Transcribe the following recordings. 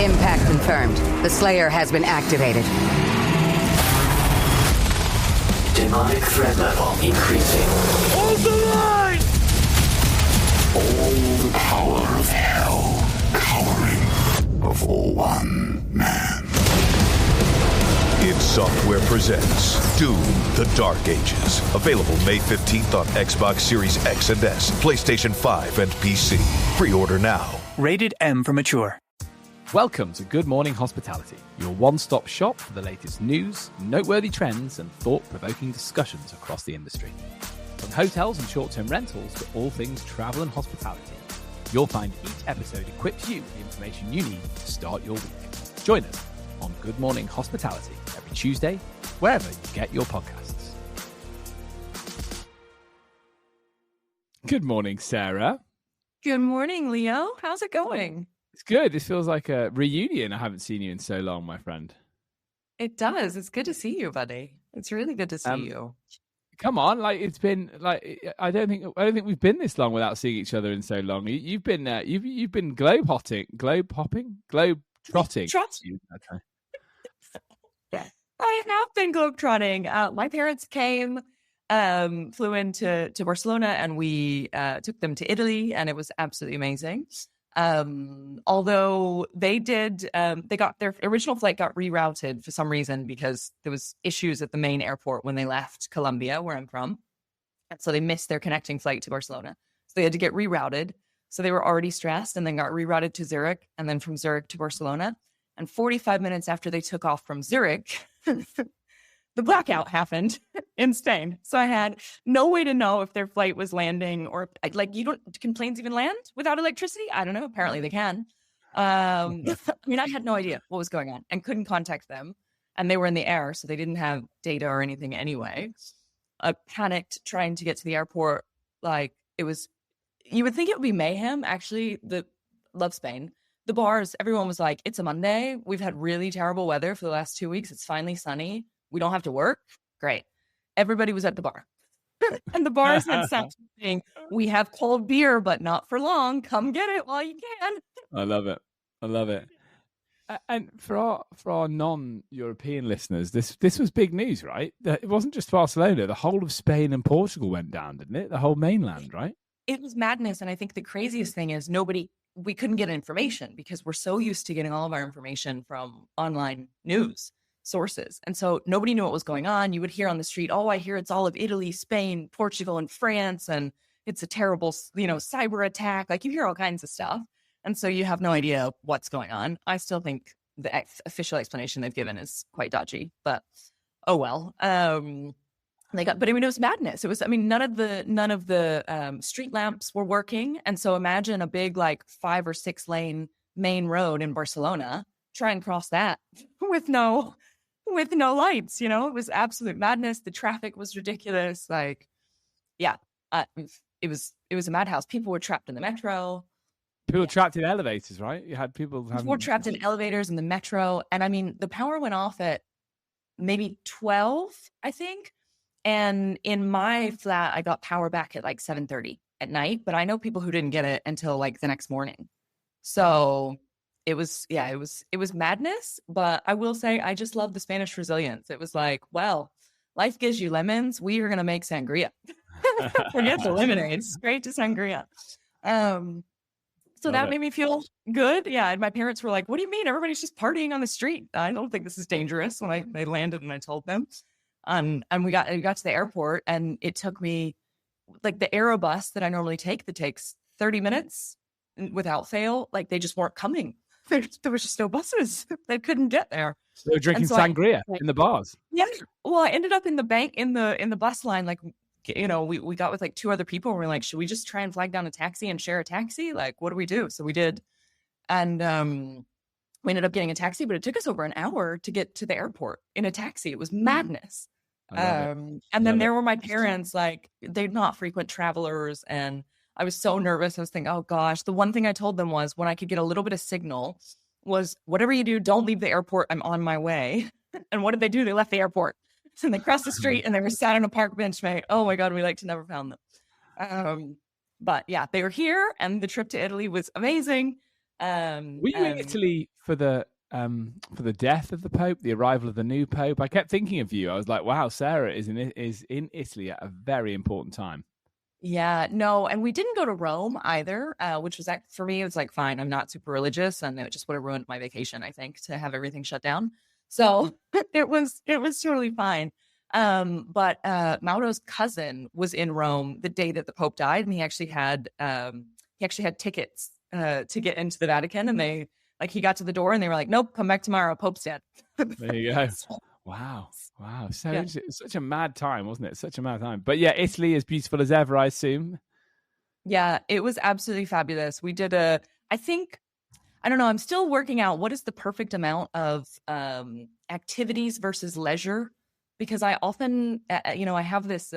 Impact confirmed. The Slayer has been activated. Demonic threat level increasing. Hold the line! All the power of hell cowering before one man. id Software presents Doom: The Dark Ages. Available May 15th on Xbox Series X and S, PlayStation 5, and PC. Pre-order now. Rated M for mature. Welcome to Good Morning Hospitality, your one-stop shop for the latest news, noteworthy trends, and thought-provoking discussions across the industry. From hotels and short-term rentals to all things travel and hospitality, you'll find each episode equips you with the information you need to start your week. Join us on Good Morning Hospitality every Tuesday, wherever you get your podcasts. Good morning, Sarah. Good morning, Leo. How's it going? It's good. This feels like a reunion. I haven't seen you in so long, my friend. It does. It's good to see you, buddy. It's really good to see you. Come on, it's been I don't think we've been this long without seeing each other in so long. You've been globe trotting. I have been globetrotting. My parents came, flew into Barcelona, and we took them to Italy, and it was absolutely amazing. Although they got their original flight got rerouted for some reason because there was issues at the main airport when they left Colombia, where I'm from. And so they missed their connecting flight to Barcelona. So they had to get rerouted. So they were already stressed and then got rerouted to Zurich and then from Zurich to Barcelona. And 45 minutes after they took off from Zurich, the blackout happened in Spain. So I had no way to know if their flight was landing or can planes even land without electricity? I don't know. Apparently they can. I had no idea what was going on and couldn't contact them. And they were in the air, so they didn't have data or anything anyway. I panicked trying to get to the airport. You would think it would be mayhem. Actually, love Spain. The bars, everyone was like, it's a Monday. We've had really terrible weather for the last 2 weeks. It's finally sunny. We don't have to work. Great. Everybody was at the bar. And the bars had something. We have cold beer, but not for long. Come get it while you can. I love it. And for our non-European listeners, this was big news, right? It wasn't just Barcelona. The whole of Spain and Portugal went down, didn't it? The whole mainland, right? It was madness. And I think the craziest thing is we couldn't get information because we're so used to getting all of our information from online news sources. And so nobody knew what was going on. You would hear on the street, oh, I hear it's all of Italy, Spain, Portugal, and France, and it's a terrible, cyber attack. You hear all kinds of stuff. And so you have no idea what's going on. I still think the official explanation they've given is quite dodgy, but oh well. It was madness. It was, none of the street lamps were working. And so imagine a big 5 or 6 lane main road in Barcelona. Try and cross that with no lights, it was absolute madness. The traffic was ridiculous. It was a madhouse. People were trapped in the metro. People were trapped in elevators, right? You had people were trapped in elevators in the metro. And the power went off at maybe 12, I think. And in my flat, I got power back at 7:30 at night, but I know people who didn't get it until the next morning. So it was madness, but I will say I just love the Spanish resilience. It was life gives you lemons. We are going to make sangria. Forget the lemonade. Straight to sangria. So that made me feel good. Yeah. And my parents were like, what do you mean? Everybody's just partying on the street. I don't think this is dangerous when they landed and I told them. And we got to the airport and it took me the Aerobus that I normally take that takes 30 minutes without fail. They just weren't coming. There was just no buses. They couldn't get there. They were drinking sangria in the bars. Yeah. Well, I ended up in the bank in the bus line. We got with 2 other people. And we're like, should we just try and flag down a taxi and share a taxi? What do we do? So we did. And we ended up getting a taxi, but it took us over an hour to get to the airport in a taxi. It was madness. And then there were my parents, they're not frequent travelers. And I was so nervous. I was thinking, oh gosh, the one thing I told them was when I could get a little bit of signal was whatever you do, don't leave the airport. I'm on my way. And what did they do? They left the airport. And they crossed the street and they were sat on a park bench, mate. Oh my God, we to never found them. But yeah, they were here and the trip to Italy was amazing. Um, Were you in um, Italy for the death of the Pope, the arrival of the new Pope? I kept thinking of you. I was like, wow, Sarah is in Italy at a very important time. yeah, no, and we didn't go to Rome either, which was for me, it was like, fine, I'm not super religious, and it just would have ruined my vacation, I think, to have everything shut down. So it was totally fine. But Mauro's cousin was in Rome the day that the Pope died, and he actually had tickets to get into the Vatican, and he got to the door, and they were like, nope, come back tomorrow, Pope's dead. There you go. So, Wow. So yeah. such a mad time, wasn't it? Such a mad time. But yeah, Italy is beautiful as ever, I assume. Yeah, it was absolutely fabulous. We did I think, I don't know, I'm still working out what is the perfect amount of activities versus leisure, because I often, I have this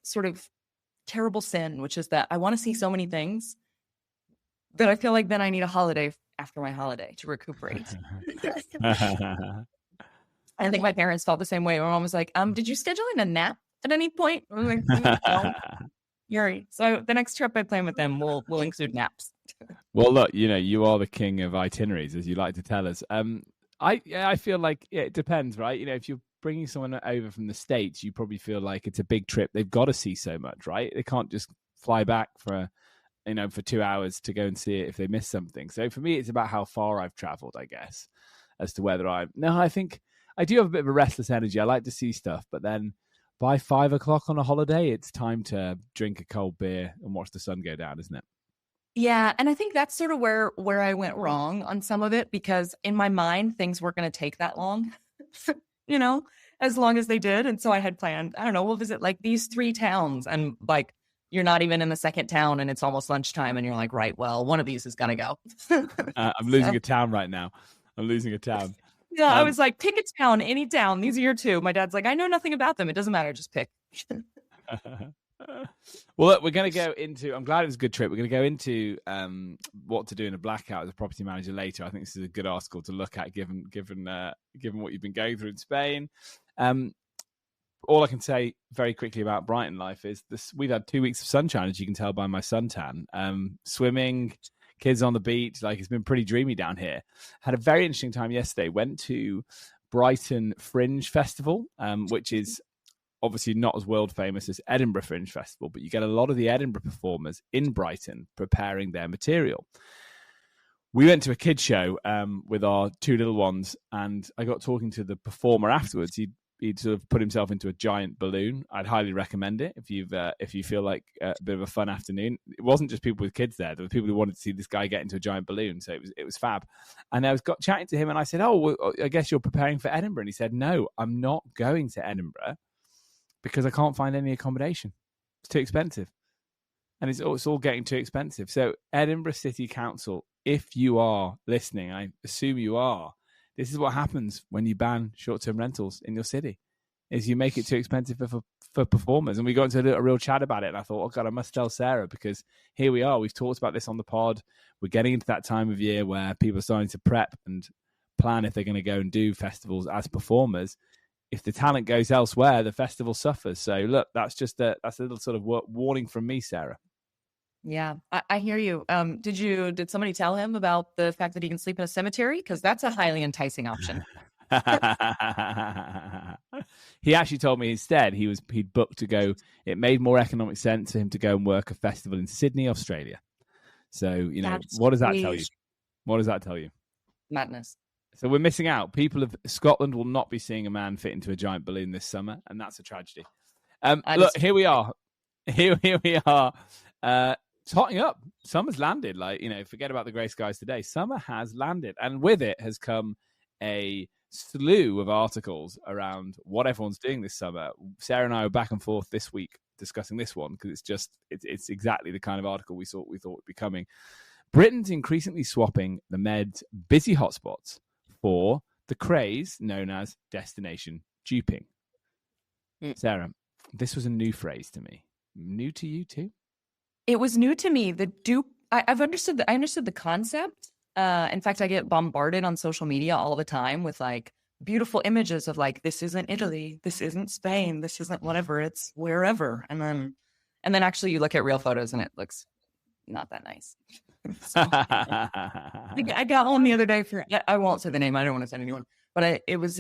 sort of terrible sin, which is that I want to see so many things that I feel like then I need a holiday after my holiday to recuperate. I think my parents felt the same way. My mom was like, did you schedule in a nap at any point? I was like, no. Yuri. So the next trip I plan with them will include naps. Well, look, you are the king of itineraries, as you like to tell us. I feel like it depends, right? If you're bringing someone over from the States, you probably feel like it's a big trip. They've got to see so much, right? They can't just fly back for 2 hours to go and see it if they miss something. So for me, it's about how far I've traveled, I guess, as to whether I think I do have a bit of a restless energy. I like to see stuff, but then by 5 o'clock on a holiday, it's time to drink a cold beer and watch the sun go down, isn't it? Yeah, and I think that's sort of where I went wrong on some of it, because in my mind things weren't going to take that long, as long as they did. And so I had planned, I don't know, we'll visit like these 3 towns, and like you're not even in the second town and it's almost lunchtime, and you're like, right, well, one of these is going to go. I'm losing a town right now. I'm losing a town. Yeah, I was like, pick a town, any town. These are your 2. My dad's like, I know nothing about them. It doesn't matter. Just pick. Well, look, we're going to go into, I'm glad it was a good trip. We're going to go into what to do in a blackout as a property manager later. I think this is a good article to look at, given what you've been going through in Spain. All I can say very quickly about Brighton life is this: we've had 2 weeks of sunshine, as you can tell by my suntan. Swimming, kids on the beach, like it's been pretty dreamy down here. Had a very interesting time yesterday. Went to Brighton Fringe Festival, which is obviously not as world famous as Edinburgh Fringe Festival, but you get a lot of the Edinburgh performers in Brighton preparing their material. We went to a kid show with our 2 little ones, and I got talking to the performer afterwards. He'd sort of put himself into a giant balloon. I'd highly recommend it if you feel like a bit of a fun afternoon. It wasn't just people with kids there. There were people who wanted to see this guy get into a giant balloon. So it was fab. And I got chatting to him, and I said, "Oh, well, I guess you're preparing for Edinburgh." And he said, "No, I'm not going to Edinburgh because I can't find any accommodation. It's too expensive, and it's all getting too expensive." So Edinburgh City Council, if you are listening, I assume you are. This is what happens when you ban short-term rentals in your city, is you make it too expensive for performers. And we got into a real chat about it. And I thought, oh, God, I must tell Sarah, because here we are. We've talked about this on the pod. We're getting into that time of year where people are starting to prep and plan if they're going to go and do festivals as performers. If the talent goes elsewhere, the festival suffers. So, look, that's a little sort of warning from me, Sarah. Yeah, I hear you. Did somebody tell him about the fact that he can sleep in a cemetery? Because that's a highly enticing option. He actually told me instead he'd booked to go. It made more economic sense for him to go and work a festival in Sydney, Australia. So, what does that tell you? What does that tell you? Madness. So we're missing out. People of Scotland will not be seeing a man fit into a giant balloon this summer, and that's a tragedy. Look, here we are. Here we are. It's hotting up. Summer's landed. Forget about the grey skies today. Summer has landed, and with it has come a slew of articles around what everyone's doing this summer. Sarah and I were back and forth this week discussing this one because it's exactly the kind of article we thought would be coming. Britain's increasingly swapping the Med's busy hotspots for the craze known as destination duping. Sarah, this was a new phrase to me. New to you too? It was new to me. The dupe. I understood the concept. In fact, I get bombarded on social media all the time with like beautiful images of like, this isn't Italy, this isn't Spain, this isn't whatever, it's wherever. And then actually you look at real photos and it looks not that nice. So, I got one the other day for, I won't say the name. I don't want to send anyone, but it was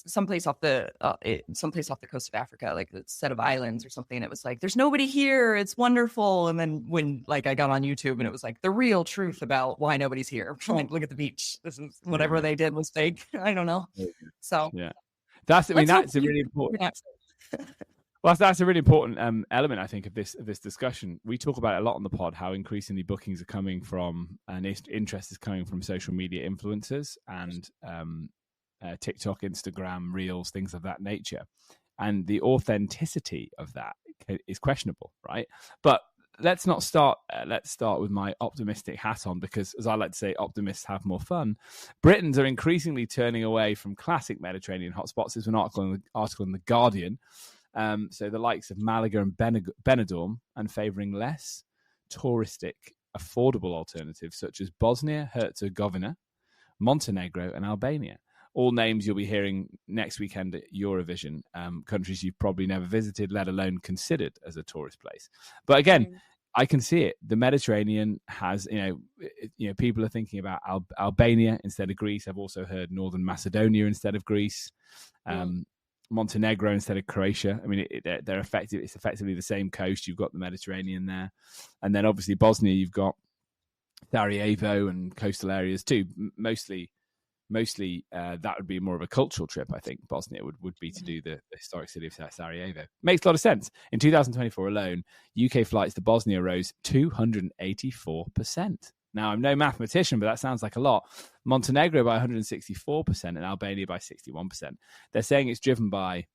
someplace off the coast of Africa, like a set of islands or something. And it was like, there's nobody here. It's wonderful. And then when like I got on YouTube and it was like the real truth about why nobody's here. Like, look at the beach. This is whatever they did was fake. I don't know. So yeah, that's a really important. Well, that's a really important element, I think, of this discussion. We talk about it a lot on the pod, how increasingly bookings are coming from, and interest is coming from social media influencers and TikTok, Instagram, Reels, things of that nature. And the authenticity of that is questionable, right? But let's start with my optimistic hat on, because, as I like to say, optimists have more fun. Britons are increasingly turning away from classic Mediterranean hotspots. There's an article in The Guardian. So the likes of Malaga and Benidorm, and favouring less touristic, affordable alternatives such as Bosnia, Herzegovina, Montenegro and Albania. All names you'll be hearing next weekend at Eurovision, countries you've probably never visited, let alone considered as a tourist place. But again, I can see it. The Mediterranean has, people are thinking about Albania instead of Greece. I've also heard Northern Macedonia instead of Greece. Montenegro instead of Croatia. I mean, they're effective. It's effectively the same coast. You've got the Mediterranean there, and then obviously Bosnia. You've got Sarajevo and coastal areas too. Mostly that would be more of a cultural trip. I think Bosnia would be to do the historic city of Sarajevo. Makes a lot of sense. In 2024 alone, UK flights to Bosnia rose 284%. Now, I'm no mathematician, but that sounds like a lot. Montenegro by 164% and Albania by 61%. They're saying it's driven by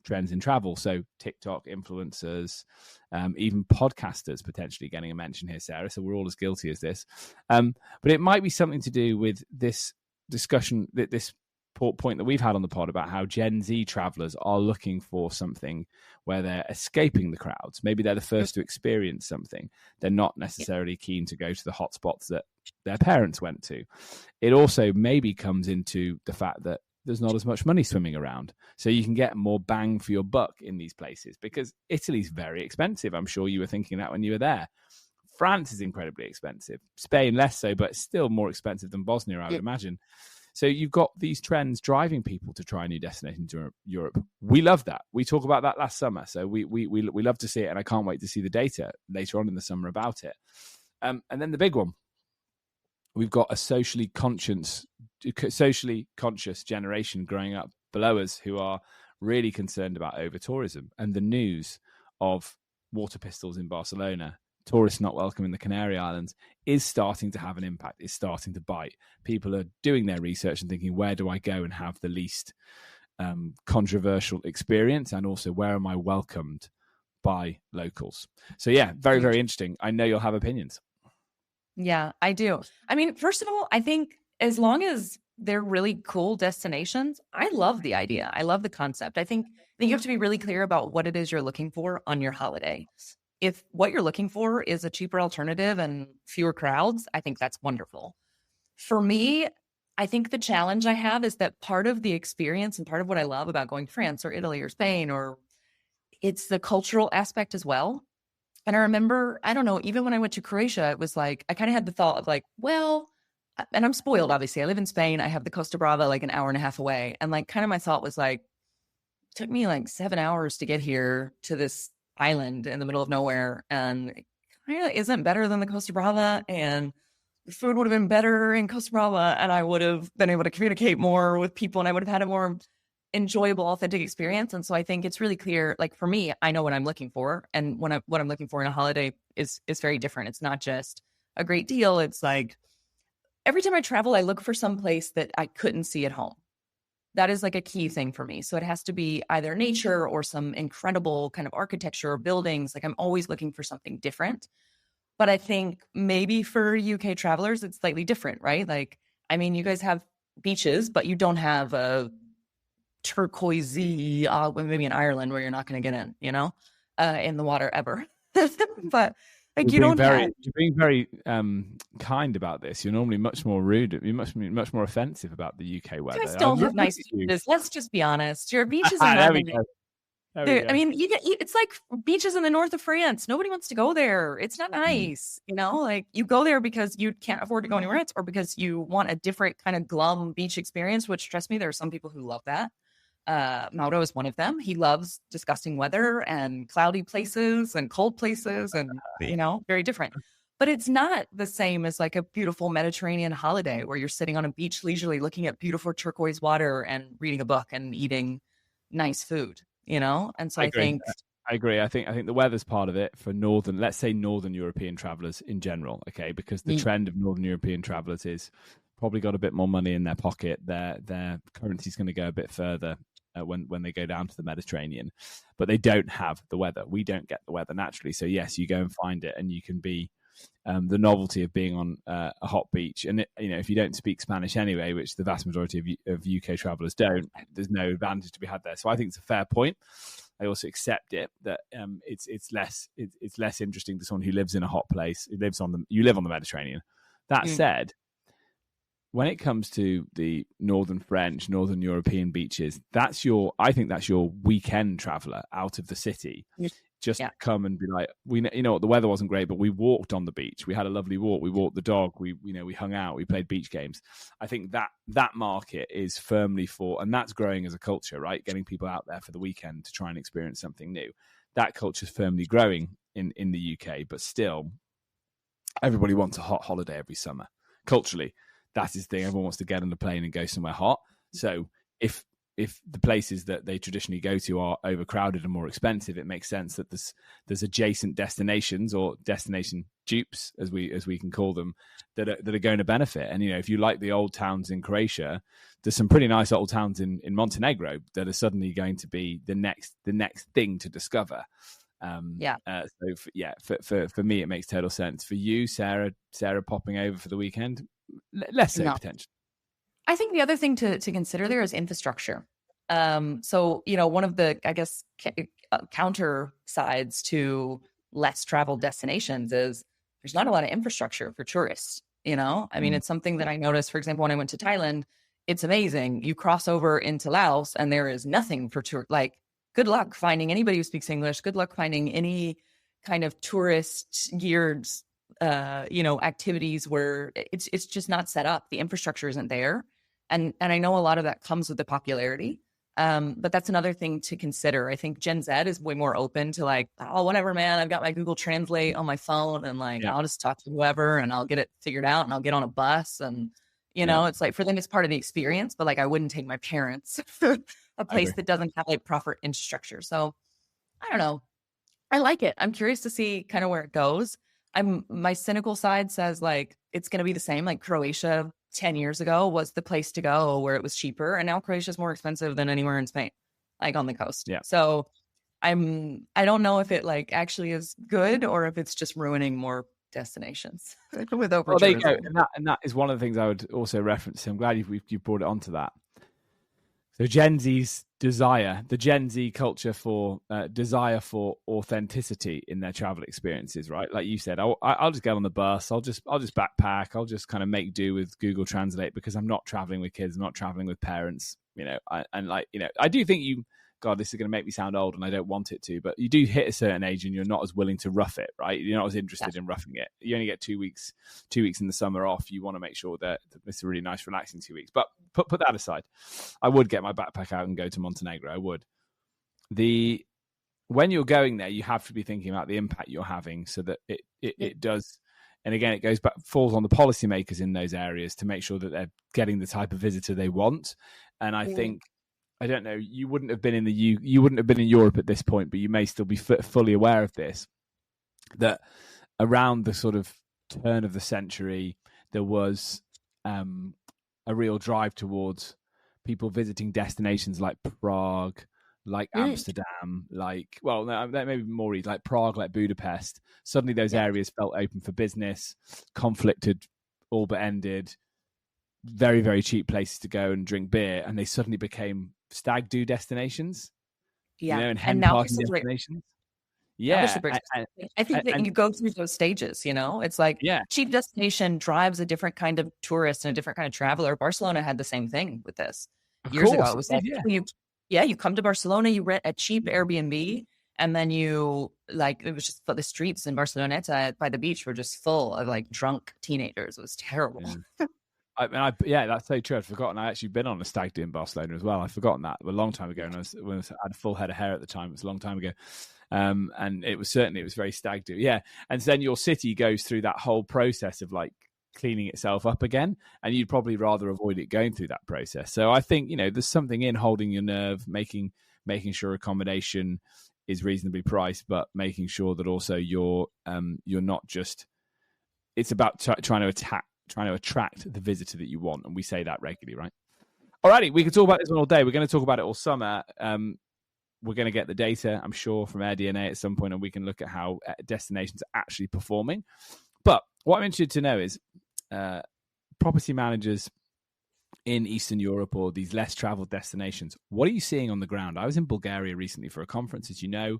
trends in travel. So TikTok influencers, even podcasters potentially getting a mention here, Sarah. So we're all as guilty as this. But it might be something to do with this discussion, this point that we've had on the pod about how Gen Z travelers are looking for something where they're escaping the crowds. Maybe they're the first to experience something. They're not necessarily keen to go to the hotspots that their parents went to. It also maybe comes into the fact that there's not as much money swimming around. So you can get more bang for your buck in these places, because Italy's very expensive. I'm sure you were thinking that when you were there. France is incredibly expensive. Spain less so, but still more expensive than Bosnia, I would imagine. So you've got these trends driving people to try new destinations in Europe. We love that. We talk about that last summer. So we love to see it, and I can't wait to see the data later on in the summer about it. And then the big one, we've got a socially conscious generation growing up below us who are really concerned about over-tourism, and the news of water pistols in Barcelona, tourists not welcome in the Canary Islands, is starting to have an impact, is starting to bite. People are doing their research and thinking, where do I go and have the least controversial experience? And also, where am I welcomed by locals? So yeah, very, very interesting. I know you'll have opinions. Yeah, I do. I mean, first of all, I think as long as they're really cool destinations, I love the idea. I love the concept. I think you have to be really clear about what it is you're looking for on your holiday. If what you're looking for is a cheaper alternative and fewer crowds, I think that's wonderful. For me, I think the challenge I have is that part of the experience and part of what I love about going to France or Italy or Spain, or it's the cultural aspect as well. And I remember, I don't know, even when I went to Croatia, it was like, I kind of had the thought of like, well, and I'm spoiled, obviously. I live in Spain. I have the Costa Brava like an hour and a half away. And like, kind of my thought was like, it took me like 7 hours to get here to this island in the middle of nowhere, and it kind of isn't better than the Costa Brava, and the food would have been better in Costa Brava, and I would have been able to communicate more with people, and I would have had a more enjoyable, authentic experience. And so I think it's really clear, like for me, I know what I'm looking for, and what I'm looking for in a holiday is very different. It's not just a great deal. It's like every time I travel, I look for some place that I couldn't see at home. That is like a key thing for me. So it has to be either nature or some incredible kind of architecture or buildings. Like I'm always looking for something different. But I think maybe for UK travelers, it's slightly different, right? Like, I mean, you guys have beaches, but you don't have a turquoisey, maybe in Ireland where you're not going to get in, in the water ever. But like you're being very kind about this. You're normally much more rude. You're much more offensive about the UK weather. You guys don't have nice beaches. Let's just be honest. Your beaches are not. I mean, it's like beaches in the north of France. Nobody wants to go there. It's not nice. Like you go there because you can't afford to go anywhere else or because you want a different kind of glum beach experience, which trust me, there are some people who love that. Mauro is one of them. He loves disgusting weather and cloudy places and cold places and, very different. But it's not the same as like a beautiful Mediterranean holiday where you're sitting on a beach leisurely looking at beautiful turquoise water and reading a book and eating nice food. And so I agree. I think the weather's part of it for let's say Northern European travelers in general, okay? Because the trend of Northern European travelers is probably got a bit more money in their pocket. Their currency's going to go a bit further when they go down to the Mediterranean, but they don't have the weather. We don't get the weather naturally. So yes, you go and find it, and you can be the novelty of being on a hot beach. And if you don't speak Spanish anyway, which the vast majority of UK travelers don't, there's no advantage to be had there. So I think it's a fair point. I also accept it that it's less interesting to someone who lives in a hot place. You live on the Mediterranean. That said, when it comes to the Northern French, Northern European beaches, I think that's your weekend traveler out of the city. Just come and be like, what, the weather wasn't great, but we walked on the beach. We had a lovely walk. We walked the dog. We hung out. We played beach games. I think that market is firmly and that's growing as a culture, right? Getting people out there for the weekend to try and experience something new. That culture is firmly growing in the UK, but still, everybody wants a hot holiday every summer. Culturally, that's his thing. Everyone wants to get on the plane and go somewhere hot. So if the places that they traditionally go to are overcrowded and more expensive, it makes sense that there's adjacent destinations or destination dupes, as we can call them, that are going to benefit. And if you like the old towns in Croatia, there's some pretty nice old towns in Montenegro that are suddenly going to be the next thing to discover. For me, it makes total sense. For you, Sarah popping over for the weekend, less so potentially. I think the other thing to consider there is infrastructure. So, one of the, I guess, counter sides to less traveled destinations is there's not a lot of infrastructure for tourists. I mean, it's something that I noticed, for example, when I went to Thailand. It's amazing. You cross over into Laos and there is nothing for like, good luck finding anybody who speaks English. Good luck finding any kind of tourist geared activities where it's just not set up. The infrastructure isn't there. And I know a lot of that comes with the popularity. But that's another thing to consider. I think Gen Z is way more open to like, oh, whatever, man, I've got my Google Translate on my phone and I'll just talk to whoever and I'll get it figured out and I'll get on a bus. And, it's like for them, it's part of the experience, but like I wouldn't take my parents to a place that doesn't have like proper infrastructure. So I don't know. I like it. I'm curious to see kind of where it goes. My cynical side says like, it's going to be the same. Like Croatia 10 years ago was the place to go where it was cheaper. And now Croatia is more expensive than anywhere in Spain, like on the coast. Yeah. So I don't know if it like actually is good or if it's just ruining more destinations with over. Well, there you go. And that is one of the things I would also reference. I'm glad you brought it onto that. So Gen Z's the Gen Z culture for desire for authenticity in their travel experiences, right? Like you said, I'll just get on the bus. I'll just backpack. I'll just kind of make do with Google Translate because I'm not traveling with kids. I'm not traveling with parents. I do think God, this is going to make me sound old and I don't want it to, but you do hit a certain age and you're not as willing to rough it, right? You're not as interested in roughing it. You only get 2 weeks in the summer off. You want to make sure that it's a really nice, relaxing 2 weeks. But put that aside, I would get my backpack out and go to Montenegro. I would. When you're going there, you have to be thinking about the impact you're having so that it does. And again, it falls on the policymakers in those areas to make sure that they're getting the type of visitor they want. And I think, I don't know, you wouldn't have been in Europe at this point, but you may still be fully aware of this, that around the sort of turn of the century, there was a real drive towards people visiting destinations like Prague, like Amsterdam, like, well, no, maybe more like Prague, like Budapest. Suddenly those areas felt open for business, conflict had all but ended, very, very cheap places to go and drink beer, and they suddenly became stag do destinations, and hen party destinations. I think that you go through those stages, it's like cheap destination drives a different kind of tourist and a different kind of traveler. Barcelona had the same thing with this years ago. It was like Yeah, you come to Barcelona, you rent a cheap Airbnb, and then it was just the streets in Barceloneta by the beach were just full of like drunk teenagers. It was terrible. Yeah. Yeah, that's so true. I'd forgotten. I actually been on a stag do in Barcelona as well. I'd forgotten that a long time ago. And when I had a full head of hair at the time, it was a long time ago. And it was very stag do. Yeah. And so then your city goes through that whole process of like cleaning itself up again. And you'd probably rather avoid it going through that process. So I think, there's something in holding your nerve, making sure accommodation is reasonably priced, but making sure that also you're not just, it's about trying to attract the visitor that you want. And we say that regularly, right? Alrighty, we can talk about this one all day. We're going to talk about it all summer. We're going to get the data, I'm sure, from AirDNA at some point, and we can look at how destinations are actually performing. But what I'm interested to know is property managers in Eastern Europe or these less traveled destinations, what are you seeing on the ground? I was in Bulgaria recently for a conference, as you know,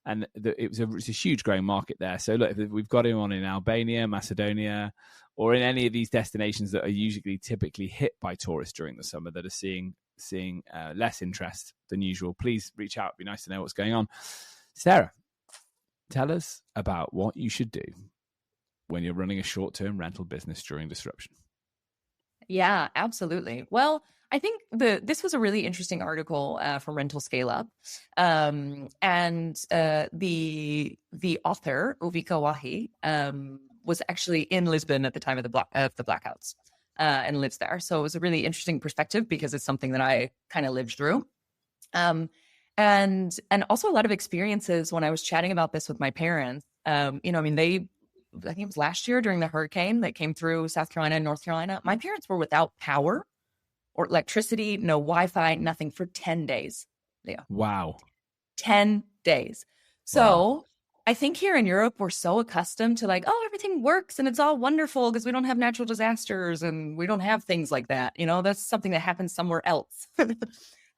and it's a huge growing market there. So look, if we've got him on in Albania, Macedonia, or in any of these destinations that are typically hit by tourists during the summer that are seeing less interest than usual, please reach out. It'd be nice to know what's going on. Sarah, tell us about what you should do when you're running a short-term rental business during disruption. Yeah, absolutely. Well, I think this was a really interesting article from Rental Scale Up, and the author Uvika Wahi was actually in Lisbon at the time of the blackouts and lives there. So it was a really interesting perspective because it's something that I kind of lived through, and also a lot of experiences when I was chatting about this with my parents. I think it was last year during the hurricane that came through South Carolina and North Carolina. My parents were without power or electricity, no Wi-Fi, nothing for 10 days. Yeah. Wow. 10 days. So wow. I think here in Europe, we're so accustomed to like, oh, everything works and it's all wonderful because we don't have natural disasters and we don't have things like that. That's something that happens somewhere else.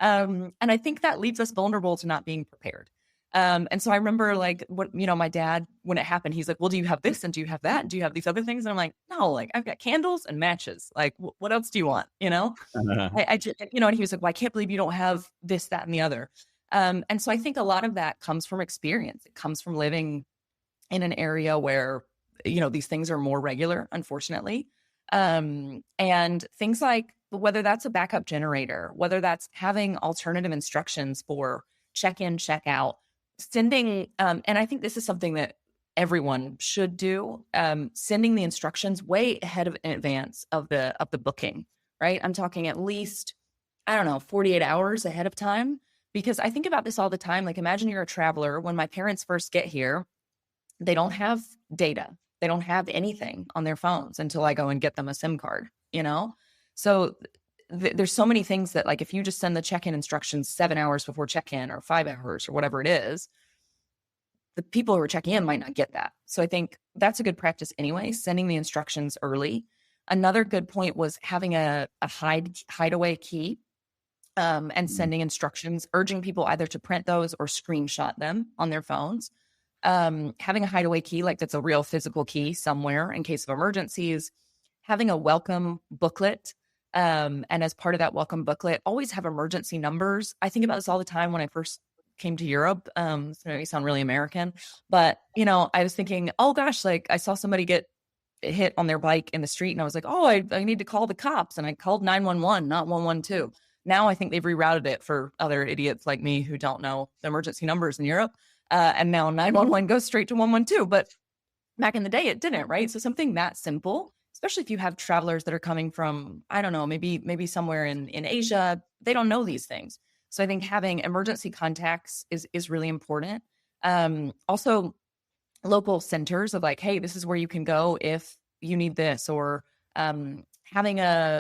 And I think that leaves us vulnerable to not being prepared. And so I remember my dad, when it happened, he's like, well, do you have this? And do you have that? And do you have these other things? And I'm like, no, I've got candles and matches. What else do you want? I just, and he was like, well, I can't believe you don't have this, that, and the other. And so I think a lot of that comes from experience. It comes from living in an area where, these things are more regular, unfortunately. And things like whether that's a backup generator, whether that's having alternative instructions for check-in, check-out, sending, and I think this is something that everyone should do, sending the instructions way ahead of in advance of the booking, right? I'm talking at least, 48 hours ahead of time, because I think about this all the time. Like, imagine you're a traveler. When my parents first get here, they don't have data. They don't have anything on their phones until I go and get them a SIM card, So there's so many things that, like, if you just send the check-in instructions 7 hours before check-in or 5 hours or whatever it is, the people who are checking in might not get that. So I think that's a good practice anyway, sending the instructions early. Another good point was having a hideaway key and sending instructions, urging people either to print those or screenshot them on their phones. Having a hideaway key, like that's a real physical key somewhere in case of emergencies. Having a welcome booklet. And as part of that welcome booklet, always have emergency numbers. I think about this all the time when I first came to Europe. It's going to sound really American, but I was thinking, oh gosh, like I saw somebody get hit on their bike in the street and I was like, oh, I need to call the cops. And I called 911, not 112. Now I think they've rerouted it for other idiots like me who don't know the emergency numbers in Europe. And now 911 goes straight to 112. But back in the day, it didn't, right? So something that simple, especially if you have travelers that are coming from, I don't know, maybe somewhere in Asia, they don't know these things. So I think having emergency contacts is really important. Also, local centers of like, hey, this is where you can go if you need this, or having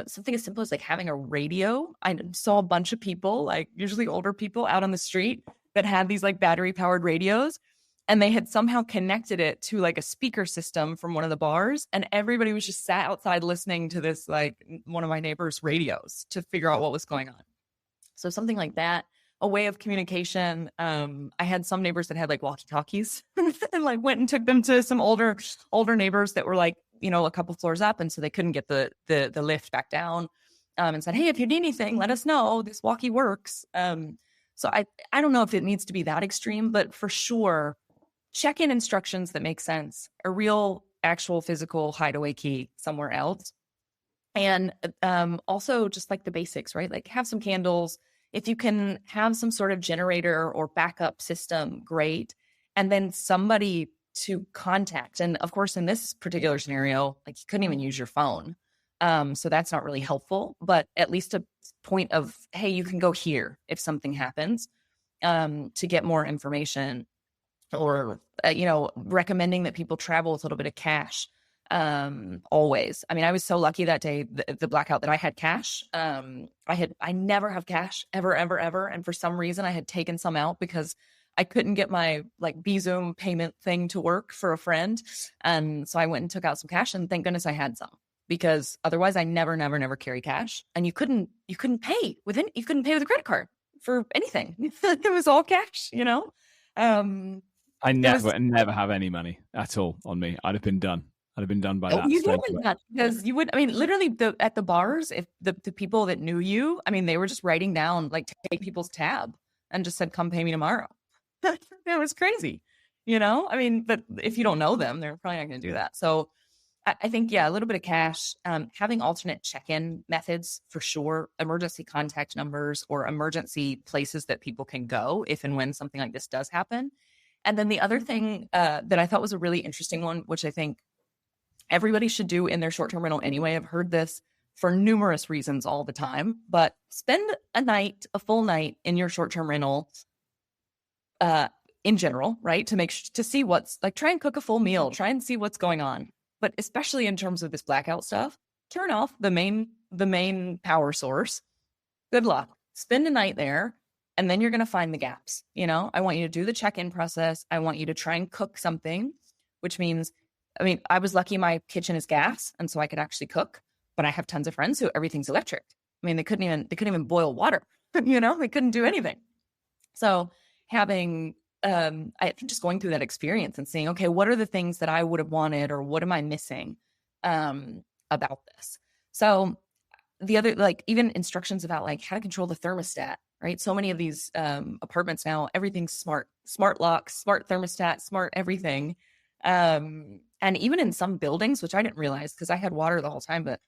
something as simple as like having a radio. I saw a bunch of people, like usually older people, out on the street that had these like battery powered radios. And they had somehow connected it to like a speaker system from one of the bars. And everybody was just sat outside listening to this, like one of my neighbor's radios to figure out what was going on. So something like that, a way of communication. I had some neighbors that had like walkie-talkies and like went and took them to some older neighbors that were like, a couple floors up. And so they couldn't get the lift back down. and said, hey, if you need anything, let us know. This walkie works. So I don't know if it needs to be that extreme, but for sure, check-in instructions that make sense, a real, actual physical hideaway key somewhere else. And also just like the basics, right? Like have some candles. If you can have some sort of generator or backup system, great. And then somebody to contact. And of course, in this particular scenario, like you couldn't even use your phone. So that's not really helpful, but at least a point of, hey, you can go here if something happens, to get more information, or, recommending that people travel with a little bit of cash. Always. I mean, I was so lucky that day, the blackout, that I had cash. I never have cash ever. And for some reason I had taken some out because I couldn't get my like Zoom payment thing to work for a friend. And so I went and took out some cash, and thank goodness I had some, because otherwise I never carry cash. And you couldn't pay with a credit card for anything. It was all cash, I never have any money at all on me. I'd have been done by that. You wouldn't, because you would. I mean, literally, at the bars, if the people that knew you, I mean, they were just writing down, like, take people's tab and just said, "Come pay me tomorrow." It was crazy, I mean, but if you don't know them, they're probably not going to do that. So, I think, a little bit of cash, having alternate check-in methods for sure, emergency contact numbers or emergency places that people can go if and when something like this does happen. And then the other thing that I thought was a really interesting one, which I think everybody should do in their short-term rental anyway. I've heard this for numerous reasons all the time, but spend a full night in your short-term rental in general, right? To see what's like, try and cook a full meal, try and see what's going on. But especially in terms of this blackout stuff, turn off the main power source. Good luck. Spend a night there, and then you're going to find the gaps. I want you to do the check-in process. I want you to try and cook something, which means, I mean, I was lucky my kitchen is gas, and so I could actually cook, but I have tons of friends who everything's electric. I mean, they couldn't even boil water, they couldn't do anything. So having, I think just going through that experience and seeing, okay, what are the things that I would have wanted, or what am I missing about this? So the other, like, even instructions about like how to control the thermostat, right? So many of these apartments now, everything's smart locks, smart thermostat, smart everything. And even in some buildings, which I didn't realize because I had water the whole time, but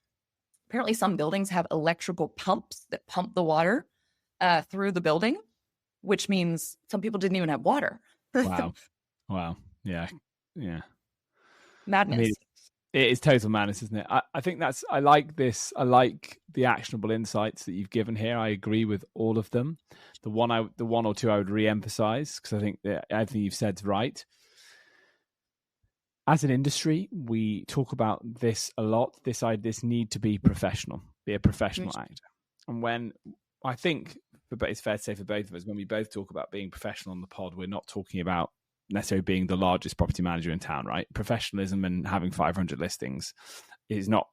apparently some buildings have electrical pumps that pump the water through the building, which means some people didn't even have water. Wow. Yeah. Madness. I mean, it is total madness, isn't it? I think I like this. I like the actionable insights that you've given here. I agree with all of them. The one or two I would re-emphasize, because I think that everything you've said is right. As an industry, we talk about this a lot. This need to be professional, be a professional actor. And when I think, but it's fair to say for both of us, when we both talk about being professional on the pod, we're not talking about necessarily being the largest property manager in town, right? Professionalism and having 500 listings is not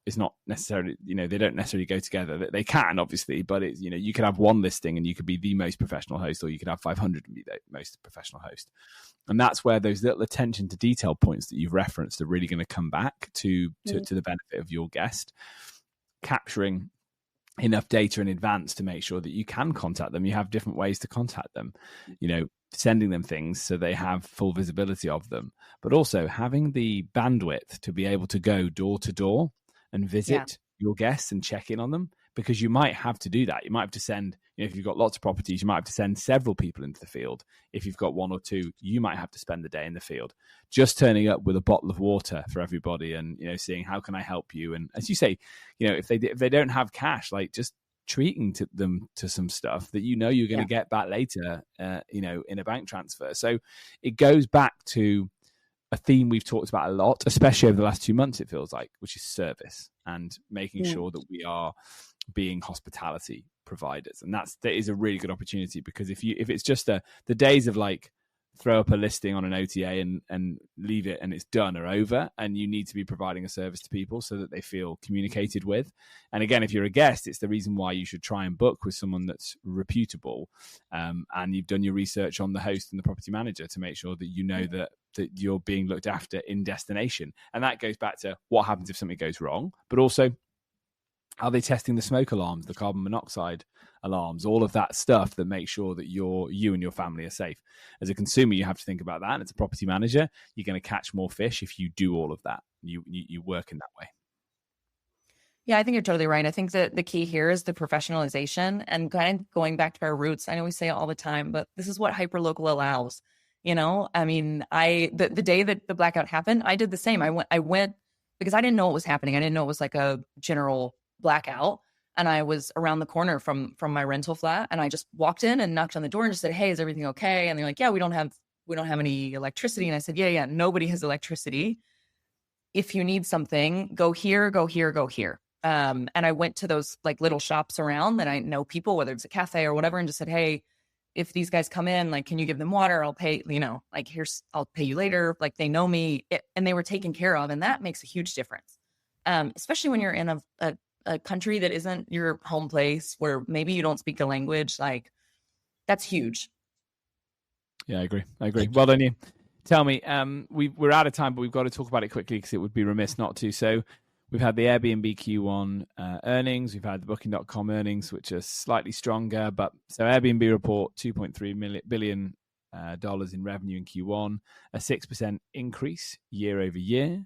necessarily, they don't necessarily go together. They can, obviously, but it's, you could have one listing and you could be the most professional host, or you could have 500 and be the most professional host. And that's where those little attention to detail points that you've referenced are really going to come back to the benefit of your guest. Capturing enough data in advance to make sure that you can contact them. You have different ways to contact them, sending them things so they have full visibility of them, but also having the bandwidth to be able to go door to door and visit your guests and check in on them, because you might have to do that. You might have to send, if you've got lots of properties, you might have to send several people into the field. If you've got one or two, you might have to spend the day in the field. Just turning up with a bottle of water for everybody and, seeing how can I help you? And as you say, if they don't have cash, like just treating them to some stuff that you're going to get back later, in a bank transfer. So it goes back to a theme we've talked about a lot, especially over the last 2 months, it feels like, which is service and making sure that we are being hospitality providers. And that is a really good opportunity, because if it's just the days of like throw up a listing on an OTA and leave it and it's done are over, and you need to be providing a service to people so that they feel communicated with. And again, if you're a guest, it's the reason why you should try and book with someone that's reputable, and you've done your research on the host and the property manager to make sure that that you're being looked after in destination. And that goes back to what happens if something goes wrong, but also Are they testing the smoke alarms, the carbon monoxide alarms, all of that stuff that makes sure that you and your family are safe? As a consumer, you have to think about that. And as a property manager, you're going to catch more fish if you do all of that. You work in that way. Yeah, I think you're totally right. I think that the key here is the professionalization and kind of going back to our roots. I know we say it all the time, but this is what hyperlocal allows. I mean, the day that the blackout happened, I did the same. I went because I didn't know what was happening. I didn't know it was like a general blackout. And I was around the corner from my rental flat, and I just walked in and knocked on the door and just said, "Hey, is everything okay?" And they're like, "Yeah, we don't have any electricity." And I said, "Yeah, nobody has electricity. If you need something, go here, go here, go here." And I went to those like little shops around that I know people, whether it's a cafe or whatever, and just said, "Hey, if these guys come in, like, can you give them water? I'll pay, like, I'll pay you later." Like, they know me, and they were taken care of. And that makes a huge difference. Especially when you're in a country that isn't your home place, where maybe you don't speak the language. Like, that's huge. Yeah, I agree. Well done, you. Tell me, we're out of time, but we've got to talk about it quickly because it would be remiss not to. So we've had the Airbnb Q1 earnings. We've had the Booking.com earnings, which are slightly stronger. But so Airbnb report $2.3 billion in revenue in Q1, a 6% increase year over year.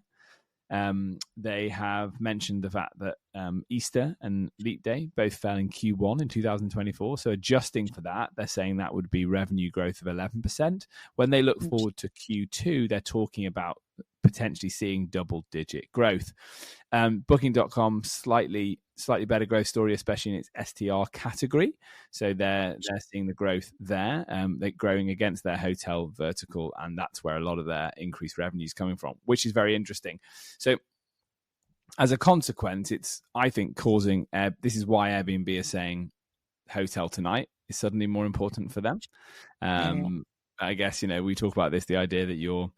They have mentioned the fact that Easter and Leap Day both fell in Q1 in 2024. So adjusting for that, they're saying that would be revenue growth of 11%. When they look forward to Q2, they're talking about potentially seeing double-digit growth. Booking.com slightly better growth story, especially in its STR category. So they're seeing the growth there. They're growing against their hotel vertical, and that's where a lot of their increased revenue is coming from, which is very interesting. So as a consequence, it's, I think, causing this is why Airbnb is saying hotel tonight is suddenly more important for them. I guess, we talk about this, the idea that you're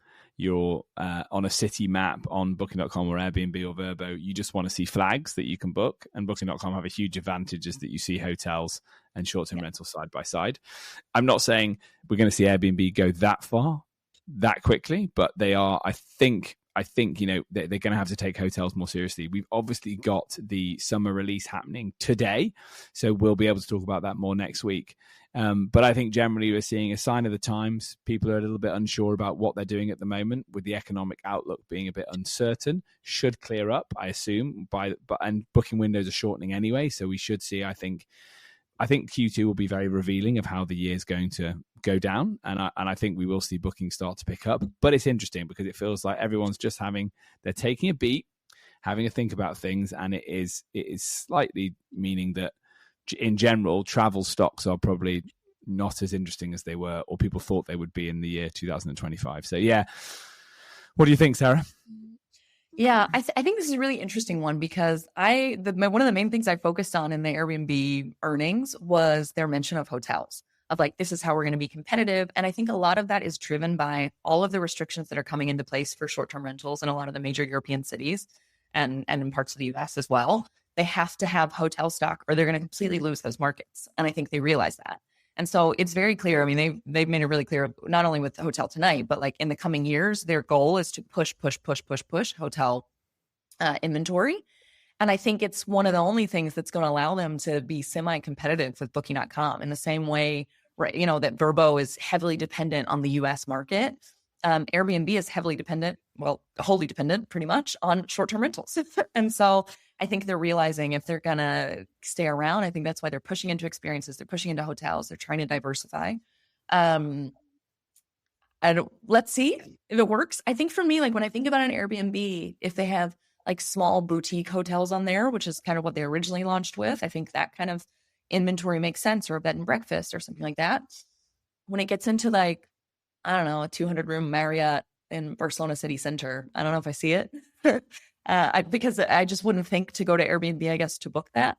on a city map on Booking.com or Airbnb or Vrbo, you just want to see flags that you can book, and Booking.com have a huge advantage is that you see hotels and short-term rentals side by side. I'm not saying we're going to see Airbnb go that far, that quickly, but they are, I think, they're going to have to take hotels more seriously. We've obviously got the summer release happening today, so we'll be able to talk about that more next week. But I think generally we're seeing a sign of the times. People are a little bit unsure about what they're doing at the moment, with the economic outlook being a bit uncertain. Should clear up, I assume, and booking windows are shortening anyway, so we should see, I think Q2 will be very revealing of how the year is going to go down, and I think we will see bookings start to pick up. But it's interesting because it feels like everyone's just they're taking a beat, having a think about things, and it is slightly meaning that in general, travel stocks are probably not as interesting as they were, or people thought they would be in the year 2025. So yeah, what do you think, Sarah? Yeah, I think this is a really interesting one because one of the main things I focused on in the Airbnb earnings was their mention of hotels, of like, this is how we're going to be competitive. And I think a lot of that is driven by all of the restrictions that are coming into place for short-term rentals in a lot of the major European cities and in parts of the US as well. They have to have hotel stock or they're going to completely lose those markets. And I think they realize that. And so it's very clear. I mean, they've made it really clear, not only with the Hotel Tonight, but like in the coming years, their goal is to push hotel inventory. And I think it's one of the only things that's going to allow them to be semi-competitive with Booking.com in the same way, right? That Vrbo is heavily dependent on the US market. Airbnb is wholly dependent pretty much on short-term rentals. And so I think they're realizing if they're going to stay around, I think that's why they're pushing into experiences. They're pushing into hotels. They're trying to diversify. And let's see if it works. I think for me, like when I think about an Airbnb, if they have like small boutique hotels on there, which is kind of what they originally launched with, I think that kind of inventory makes sense, or a bed and breakfast or something like that. When it gets into like, I don't know, a 200-room Marriott in Barcelona city center, I don't know if I see it. Because I just wouldn't think to go to Airbnb, I guess, to book that.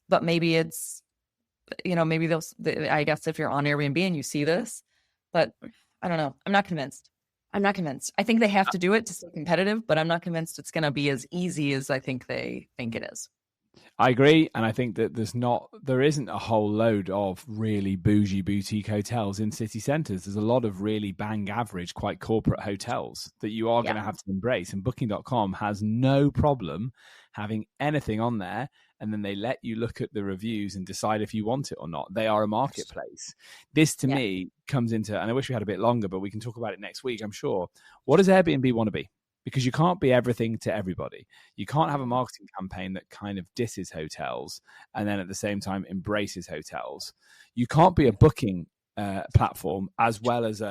But maybe it's, maybe I guess if you're on Airbnb and you see this, but I don't know. I'm not convinced. I think they have to do it to stay competitive, but I'm not convinced it's going to be as easy as I think they think it is. I agree, and I think that there isn't a whole load of really bougie boutique hotels in city centres. There's a lot of really bang average, quite corporate hotels that you are going to have to embrace, and Booking.com has no problem having anything on there and then they let you look at the reviews and decide if you want it or not. They are a marketplace. This to me comes into, and I wish we had a bit longer, but we can talk about it next week, I'm sure. What does Airbnb want to be? Because you can't be everything to everybody. You can't have a marketing campaign that kind of disses hotels and then at the same time embraces hotels. You can't be a booking platform as well as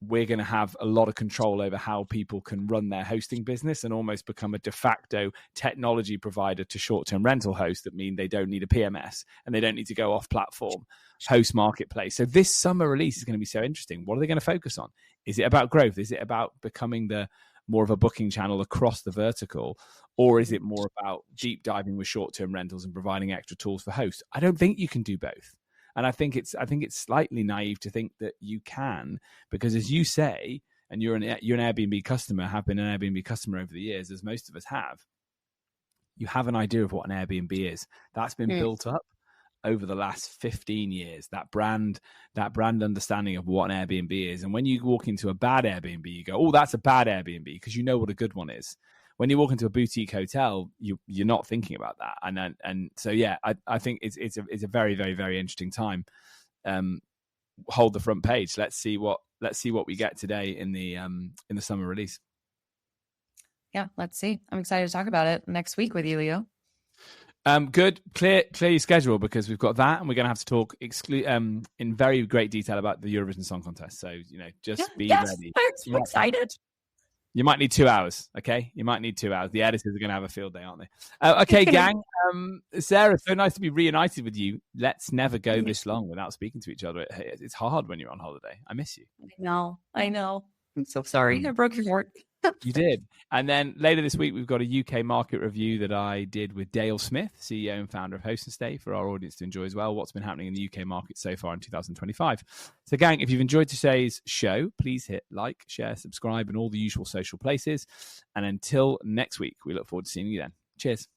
we're going to have a lot of control over how people can run their hosting business and almost become a de facto technology provider to short-term rental hosts that mean they don't need a PMS and they don't need to go off platform host marketplace. So this summer release is going to be so interesting. What are they going to focus on? Is it about growth? Is it about becoming the more of a booking channel across the vertical, or is it more about deep diving with short-term rentals and providing extra tools for hosts? I don't think you can do both. And I think it's slightly naive to think that you can, because as you say, and you're an Airbnb customer, have been an Airbnb customer over the years, as most of us have, you have an idea of what an Airbnb is. That's been built up over the last 15 years, that brand understanding of what an Airbnb is. And when you walk into a bad Airbnb, you go, oh, that's a bad Airbnb, because you know what a good one is. When you walk into a boutique hotel, you're not thinking about that. And so, yeah, I think it's a very, very, very interesting time. Hold the front page. Let's see what we get today in the summer release. Yeah, let's see. I'm excited to talk about it next week with you, Leo. Good. Clear your schedule, because we've got that, and we're going to have to talk in very great detail about the Eurovision Song Contest. So, just be ready. I'm so excited. You might need 2 hours, okay? You might need 2 hours. The editors are going to have a field day, aren't they? Okay, gang. Sarah, so nice to be reunited with you. Let's never go this long without speaking to each other. It's hard when you're on holiday. I miss you. I know. I'm so sorry. I broke your heart. You did. And then later this week, we've got a UK market review that I did with Dale Smith, CEO and founder of Host and Stay, for our audience to enjoy as well. What's been happening in the UK market so far in 2025. So, gang, if you've enjoyed today's show, please hit like, share, subscribe, and all the usual social places. And until next week, we look forward to seeing you then. Cheers.